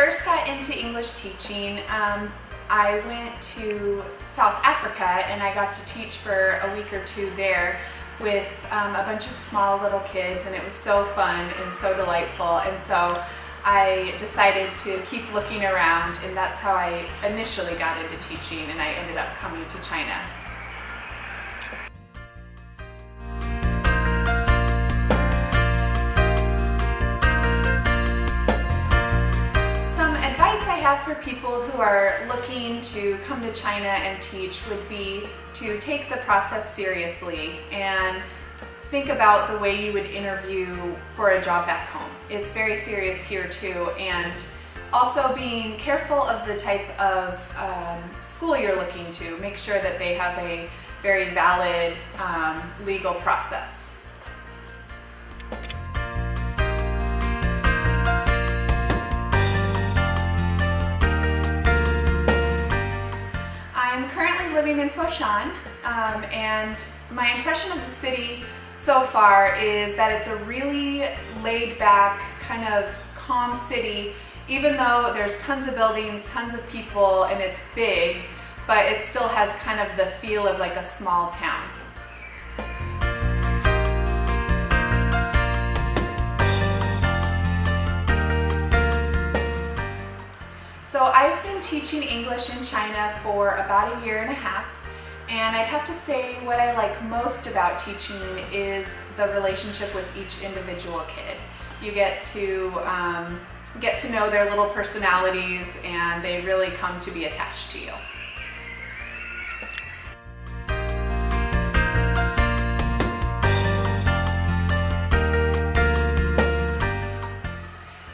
first got into English teaching, I went to South Africa and I got to teach for a week or two there with a bunch of small little kids, and it was so fun and so delightful. And so I decided to keep looking around, and that's how I initially got into teaching, and I ended up coming to China. Some advice I have for people who are looking to come to China and teach would be to take the process seriously and think about the way you would interview for a job back home. It's very serious here too, and also being careful of the type of school you're looking to. Make sure that they have a very valid legal process. I'm currently living in Foshan, and my impression of the city so far is that it's a really laid-back, kind of calm city, even though there's tons of buildings, tons of people, and it's big, but it still has kind of the feel of like a small town. So I've been teaching English in China for about a year and a half. And I'd have to say what I like most about teaching is the relationship with each individual kid. You get to know their little personalities, and they really come to be attached to you.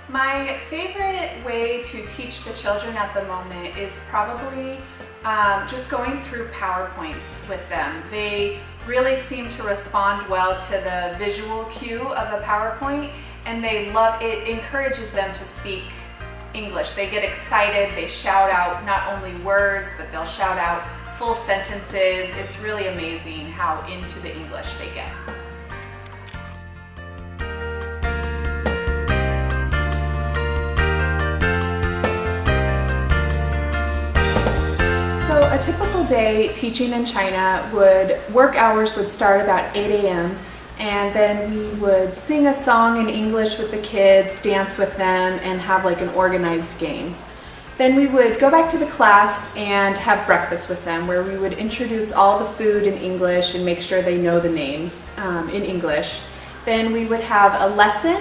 My favorite way to teach the children at the moment is probably just going through PowerPoints with them. They really seem to respond well to the visual cue of a PowerPoint, and they love it. It encourages them to speak English. They get excited, they shout out not only words, but they'll shout out full sentences. It's really amazing how into the English they get. A typical day teaching in China work hours would start about 8 a.m. and then we would sing a song in English with the kids, dance with them, and have like an organized game. Then we would go back to the class and have breakfast with them, where we would introduce all the food in English and make sure they know the names in English. Then we would have a lesson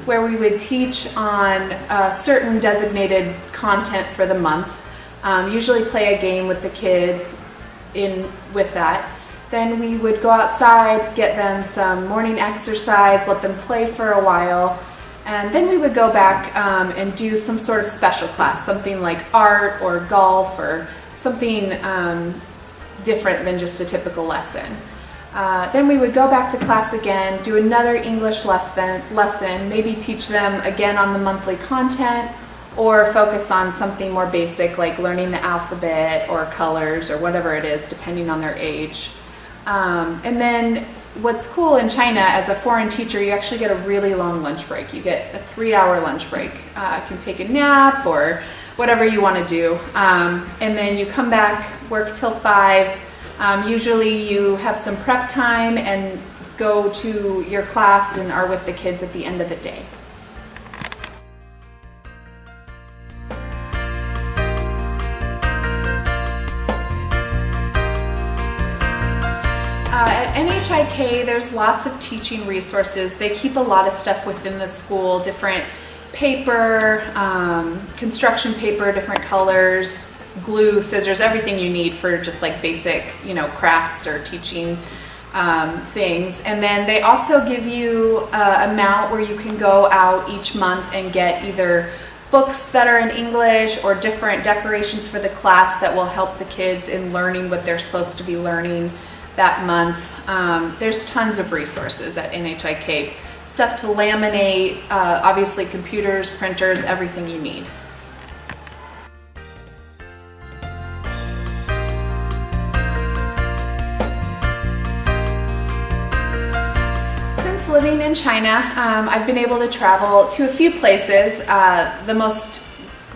where we would teach on certain designated content for the month. Usually play a game with the kids with that. Then we would go outside, get them some morning exercise, let them play for a while, and then we would go back and do some sort of special class, something like art or golf or something different than just a typical lesson. Then we would go back to class again, do another English lesson, maybe teach them again on the monthly content, or focus on something more basic like learning the alphabet or colors or whatever it is, depending on their age. And then what's cool in China, as a foreign teacher, you actually get a really long lunch break. You get a 3-hour lunch break. You can take a nap or whatever you want to do. And then you come back, work till 5. Usually you have some prep time and go to your class and are with the kids at the end of the day. At NHIK, there's lots of teaching resources. They keep a lot of stuff within the school, different paper, construction paper, different colors, glue, scissors, everything you need for just like basic, crafts or teaching things. And then they also give you an amount where you can go out each month and get either books that are in English or different decorations for the class that will help the kids in learning what they're supposed to be learning that month. There's tons of resources at NHIK. Stuff to laminate, obviously computers, printers, everything you need. Since living in China, I've been able to travel to a few places. The most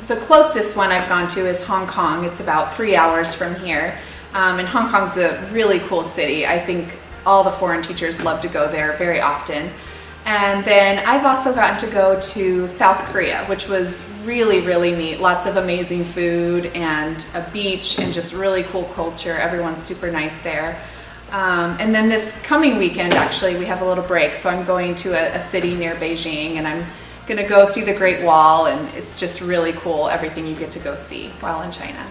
the closest one I've gone to is Hong Kong. It's about 3 hours from here. And Hong Kong's a really cool city. I think all the foreign teachers love to go there very often. And then I've also gotten to go to South Korea, which was really, really neat. Lots of amazing food and a beach and just really cool culture. Everyone's super nice there. And then this coming weekend, actually, we have a little break. So I'm going to a city near Beijing, and I'm going to go see the Great Wall, and it's just really cool, everything you get to go see while in China.